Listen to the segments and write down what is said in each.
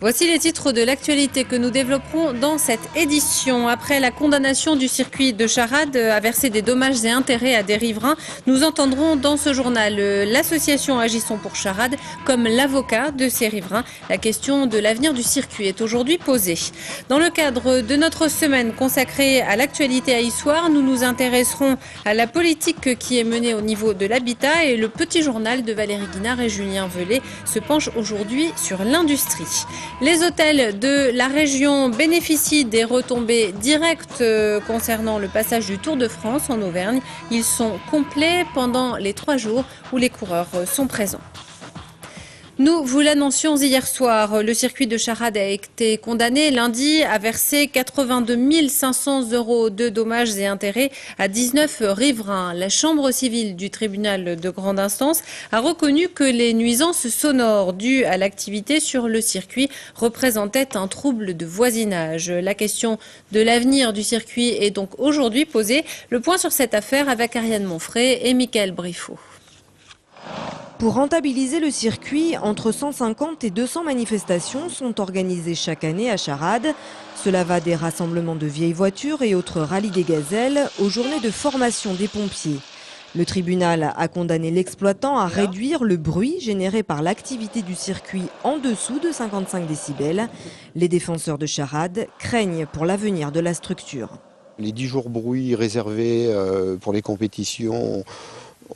Voici les titres de l'actualité que nous développerons dans cette édition. Après la condamnation du circuit de Charade à verser des dommages et intérêts à des riverains, nous entendrons dans ce journal l'association Agissons pour Charade comme l'avocat de ces riverains. La question de l'avenir du circuit est aujourd'hui posée. Dans le cadre de notre semaine consacrée à l'actualité aïssoire, nous nous intéresserons à la politique qui est menée au niveau de l'habitat et le petit journal de Valérie Guinard et Julien Velay se penche aujourd'hui sur l'industrie. Les hôtels de la région bénéficient des retombées directes concernant le passage du Tour de France en Auvergne. Ils sont complets pendant les 3 jours où les coureurs sont présents. Nous vous l'annoncions hier soir, le circuit de Charade a été condamné lundi à verser 82 500 € de dommages et intérêts à 19 riverains. La chambre civile du tribunal de grande instance a reconnu que les nuisances sonores dues à l'activité sur le circuit représentaient un trouble de voisinage. La question de l'avenir du circuit est donc aujourd'hui posée. Le point sur cette affaire avec Ariane Monfray et Mickaël Briffaut. Pour rentabiliser le circuit, entre 150 et 200 manifestations sont organisées chaque année à Charade. Cela va des rassemblements de vieilles voitures et autres rallyes des gazelles aux journées de formation des pompiers. Le tribunal a condamné l'exploitant à réduire le bruit généré par l'activité du circuit en dessous de 55 décibels. Les défenseurs de Charade craignent pour l'avenir de la structure. Les 10 jours bruit réservés pour les compétitions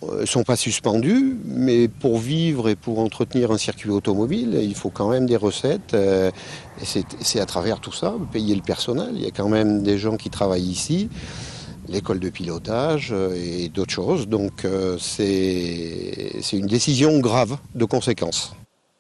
ne sont pas suspendus, mais pour vivre et pour entretenir un circuit automobile, il faut quand même des recettes. Et c'est à travers tout ça, payer le personnel. Il y a quand même des gens qui travaillent ici, l'école de pilotage et d'autres choses. Donc c'est une décision grave de conséquences.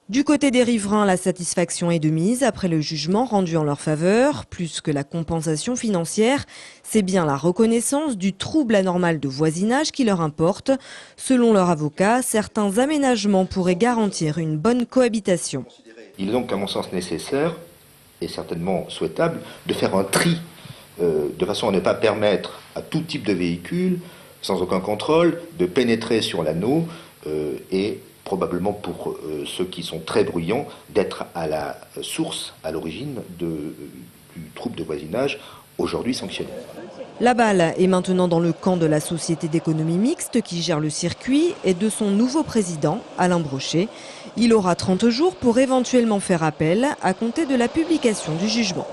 Du côté des riverains, la satisfaction est de mise après le jugement rendu en leur faveur. Plus que la compensation financière, c'est bien la reconnaissance du trouble anormal de voisinage qui leur importe. Selon leur avocat, certains aménagements pourraient garantir une bonne cohabitation. Il est donc, à mon sens, nécessaire et certainement souhaitable de faire un tri de façon à ne pas permettre à tout type de véhicule, sans aucun contrôle, de pénétrer sur l'anneau et probablement pour ceux qui sont très bruyants, d'être à la source, à l'origine du trouble de voisinage, aujourd'hui sanctionné. La balle est maintenant dans le camp de la société d'économie mixte qui gère le circuit et de son nouveau président, Alain Brochet. Il aura 30 jours pour éventuellement faire appel à compter de la publication du jugement.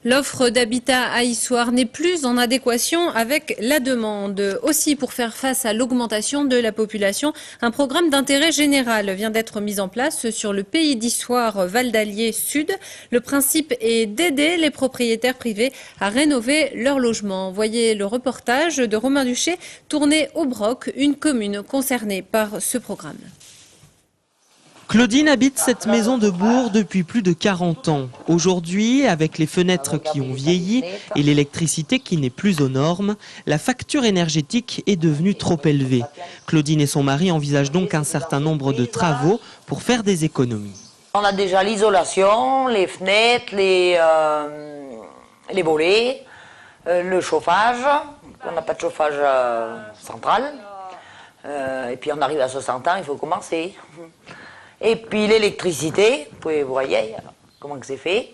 L'offre d'habitat aïssoire n'est plus en adéquation avec la demande. Aussi, pour faire face à l'augmentation de la population, un programme d'intérêt général vient d'être mis en place sur le pays d'Issoire Val d'Allier Sud. Le principe est d'aider les propriétaires privés à rénover leur logement. Voyez le reportage de Romain Duché tourné au Broc, une commune concernée par ce programme. Claudine habite cette maison de bourg depuis plus de 40 ans. Aujourd'hui, avec les fenêtres qui ont vieilli et l'électricité qui n'est plus aux normes, la facture énergétique est devenue trop élevée. Claudine et son mari envisagent donc un certain nombre de travaux pour faire des économies. On a déjà l'isolation, les fenêtres, les volets, le chauffage. On n'a pas de chauffage central. Et puis on arrive à 60 ans, il faut commencer. Et puis l'électricité, vous voyez comment c'est fait.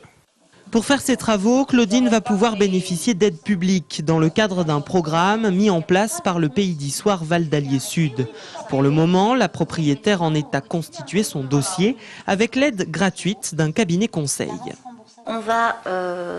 Pour faire ces travaux, Claudine va pouvoir bénéficier d'aides publiques dans le cadre d'un programme mis en place par le pays d'Issoire Val d'Allier Sud. Pour le moment, la propriétaire en est à constituer son dossier avec l'aide gratuite d'un cabinet conseil. On va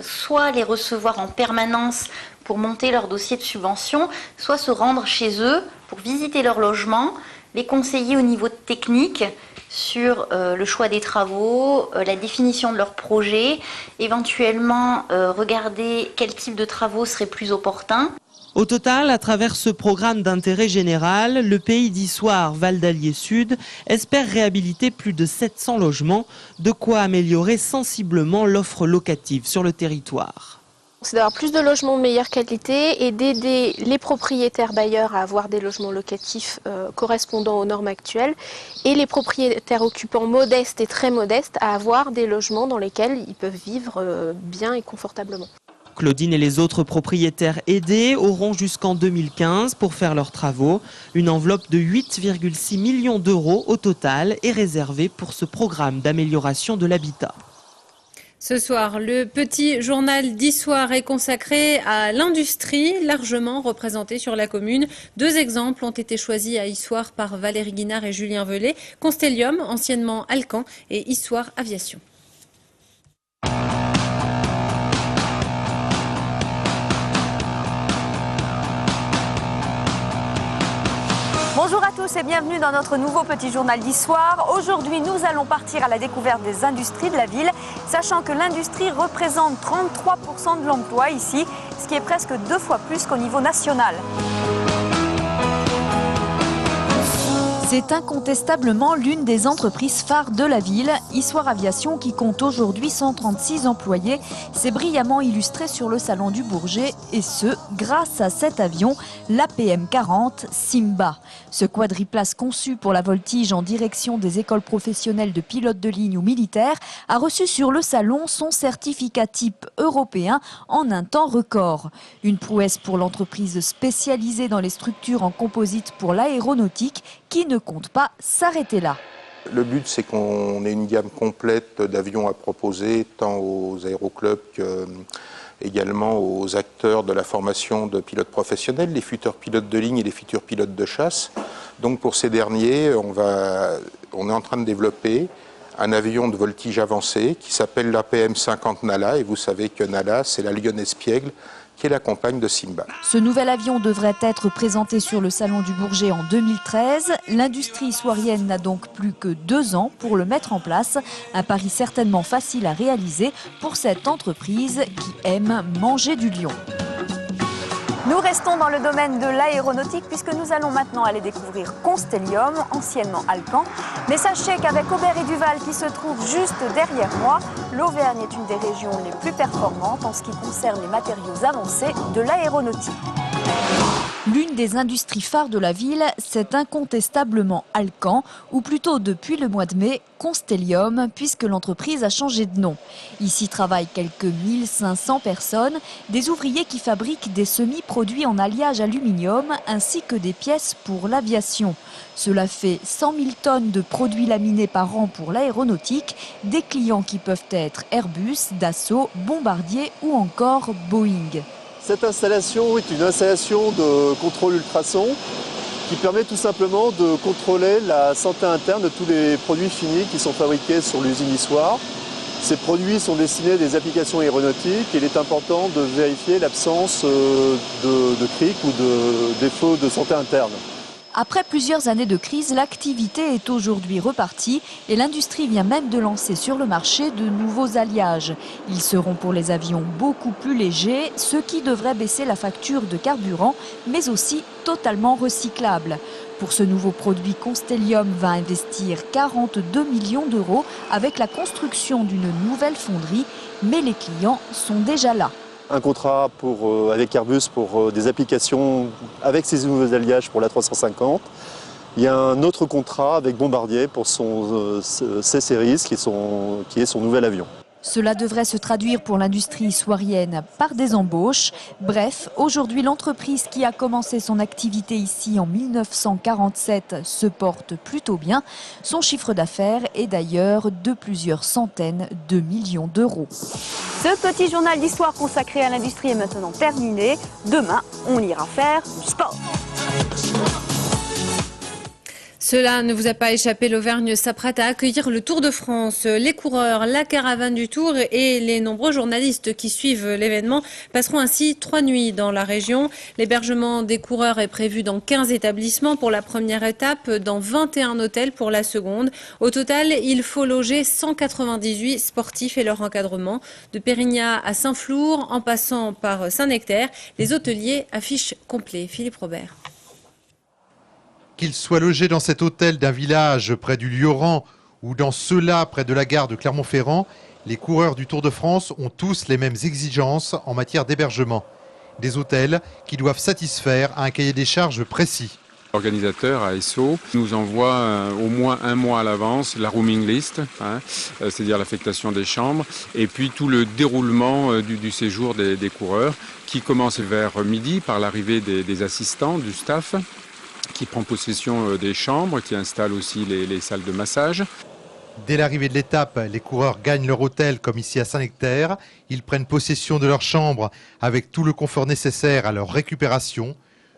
soit les recevoir en permanence pour monter leur dossier de subvention, soit se rendre chez eux pour visiter leur logement, les conseiller au niveau technique sur le choix des travaux, la définition de leur projet, éventuellement regarder quel type de travaux serait plus opportun. Au total, à travers ce programme d'intérêt général, le pays d'Issoire Val d'Allier Sud espère réhabiliter plus de 700 logements, de quoi améliorer sensiblement l'offre locative sur le territoire. C'est d'avoir plus de logements de meilleure qualité et d'aider les propriétaires bailleurs à avoir des logements locatifs correspondant aux normes actuelles et les propriétaires occupants modestes et très modestes à avoir des logements dans lesquels ils peuvent vivre bien et confortablement. Claudine et les autres propriétaires aidés auront jusqu'en 2015 pour faire leurs travaux. Une enveloppe de 8,6 millions d'euros au total est réservée pour ce programme d'amélioration de l'habitat. Ce soir, le petit journal d'Issoire est consacré à l'industrie, largement représentée sur la commune. 2 exemples ont été choisis à Issoire par Valérie Guinard et Julien Velay. Constellium, anciennement Alcan, et Issoire Aviation. Bonjour à tous et bienvenue dans notre nouveau petit journal d'Issoire. Aujourd'hui, nous allons partir à la découverte des industries de la ville, sachant que l'industrie représente 33% de l'emploi ici, ce qui est presque 2 fois plus qu'au niveau national. C'est incontestablement l'une des entreprises phares de la ville. Issoire Aviation, qui compte aujourd'hui 136 employés, s'est brillamment illustré sur le salon du Bourget, et ce, grâce à cet avion, l'APM-40 Simba. Ce quadriplace conçu pour la voltige en direction des écoles professionnelles de pilotes de ligne ou militaires a reçu sur le salon son certificat type européen en un temps record. Une prouesse pour l'entreprise spécialisée dans les structures en composite pour l'aéronautique, qui ne compte pas s'arrêter là. Le but, c'est qu'on ait une gamme complète d'avions à proposer, tant aux aéroclubs qu'également aux acteurs de la formation de pilotes professionnels, les futurs pilotes de ligne et les futurs pilotes de chasse. Donc pour ces derniers, on est en train de développer un avion de voltige avancé qui s'appelle l'APM-50 Nala, et vous savez que Nala, c'est la lionne espiègle, qui est la compagne de Simba. Ce nouvel avion devrait être présenté sur le salon du Bourget en 2013. L'industrie issoirienne n'a donc plus que 2 ans pour le mettre en place. Un pari certainement facile à réaliser pour cette entreprise qui aime manger du lion. Nous restons dans le domaine de l'aéronautique puisque nous allons maintenant aller découvrir Constellium, anciennement Alcan. Mais sachez qu'avec Aubert et Duval qui se trouve juste derrière moi, l'Auvergne est une des régions les plus performantes en ce qui concerne les matériaux avancés de l'aéronautique. L'une des industries phares de la ville, c'est incontestablement Alcan, ou plutôt depuis le mois de mai, Constellium, puisque l'entreprise a changé de nom. Ici travaillent quelques 1500 personnes, des ouvriers qui fabriquent des semi-produits en alliage aluminium ainsi que des pièces pour l'aviation. Cela fait 100 000 tonnes de produits laminés par an pour l'aéronautique, des clients qui peuvent être Airbus, Dassault, Bombardier ou encore Boeing. Cette installation est une installation de contrôle ultrason qui permet tout simplement de contrôler la santé interne de tous les produits finis qui sont fabriqués sur l'usine Issoire. Ces produits sont destinés à des applications aéronautiques et il est important de vérifier l'absence de cric ou de défauts de santé interne. Après plusieurs années de crise, l'activité est aujourd'hui repartie et l'industrie vient même de lancer sur le marché de nouveaux alliages. Ils seront pour les avions beaucoup plus légers, ce qui devrait baisser la facture de carburant, mais aussi totalement recyclable. Pour ce nouveau produit, Constellium va investir 42 millions d'euros avec la construction d'une nouvelle fonderie, mais les clients sont déjà là. Un contrat avec Airbus pour des applications avec ces nouveaux alliages pour l'A350. Il y a un autre contrat avec Bombardier pour son C-Series qui est son nouvel avion. Cela devrait se traduire pour l'industrie issoirienne par des embauches. Bref, aujourd'hui, l'entreprise qui a commencé son activité ici en 1947 se porte plutôt bien. Son chiffre d'affaires est d'ailleurs de plusieurs centaines de millions d'euros. Ce petit journal d'histoire consacré à l'industrie est maintenant terminé. Demain, on ira faire du sport. Cela ne vous a pas échappé, l'Auvergne s'apprête à accueillir le Tour de France. Les coureurs, la caravane du Tour et les nombreux journalistes qui suivent l'événement passeront ainsi 3 nuits dans la région. L'hébergement des coureurs est prévu dans 15 établissements pour la première étape, dans 21 hôtels pour la seconde. Au total, il faut loger 198 sportifs et leur encadrement. De Pérignat à Saint-Flour, en passant par Saint-Nectaire, les hôteliers affichent complet. Philippe Robert. Qu'ils soient logés dans cet hôtel d'un village près du Lioran ou dans ceux-là près de la gare de Clermont-Ferrand, les coureurs du Tour de France ont tous les mêmes exigences en matière d'hébergement. Des hôtels qui doivent satisfaire à un cahier des charges précis. L'organisateur, ASO, nous envoie au moins un mois à l'avance la rooming list, c'est-à-dire l'affectation des chambres, et puis tout le déroulement du séjour des coureurs, qui commence vers midi par l'arrivée des assistants, du staff, qui prend possession des chambres, qui installe aussi les salles de massage. Dès l'arrivée de l'étape, les coureurs gagnent leur hôtel comme ici à Saint-Nectaire. Ils prennent possession de leur chambre avec tout le confort nécessaire à leur récupération.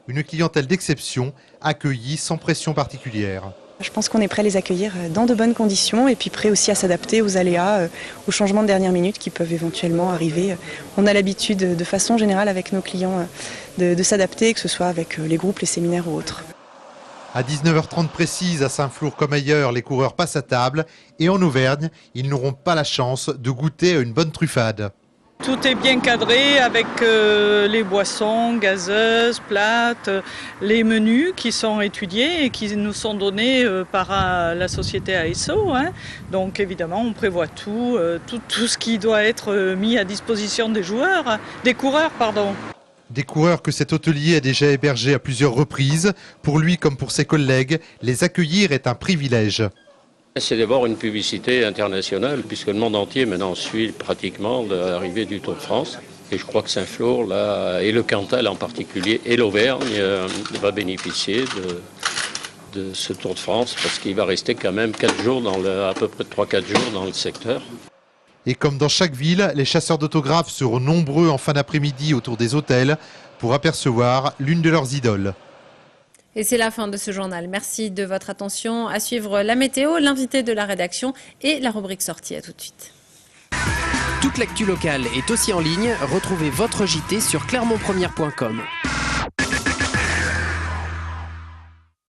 Une clientèle d'exception, accueillie sans pression particulière. Je pense qu'on est prêt à les accueillir dans de bonnes conditions et puis prêt aussi à s'adapter aux aléas, aux changements de dernière minute qui peuvent éventuellement arriver. On a l'habitude de façon générale avec nos clients de s'adapter, que ce soit avec les groupes, les séminaires ou autres. À 19h30 précise, à Saint-Flour comme ailleurs, les coureurs passent à table. Et en Auvergne, ils n'auront pas la chance de goûter à une bonne truffade. Tout est bien cadré avec les boissons gazeuses, plates, les menus qui sont étudiés et qui nous sont donnés par la société ASO. Donc évidemment, on prévoit tout ce qui doit être mis à disposition des coureurs. Des coureurs que cet hôtelier a déjà hébergés à plusieurs reprises. Pour lui comme pour ses collègues, les accueillir est un privilège. C'est d'abord une publicité internationale, puisque le monde entier maintenant suit pratiquement l'arrivée du Tour de France. Et je crois que Saint-Flour, là, et le Cantal en particulier, et l'Auvergne, va bénéficier de ce Tour de France, parce qu'il va rester quand même 4 jours, à peu près 3-4 jours dans le secteur. Et comme dans chaque ville, les chasseurs d'autographes seront nombreux en fin d'après-midi autour des hôtels pour apercevoir l'une de leurs idoles. Et c'est la fin de ce journal. Merci de votre attention. À suivre la météo, l'invité de la rédaction et la rubrique sortie. À tout de suite. Toute l'actu locale est aussi en ligne. Retrouvez votre JT sur clermontpremière.com.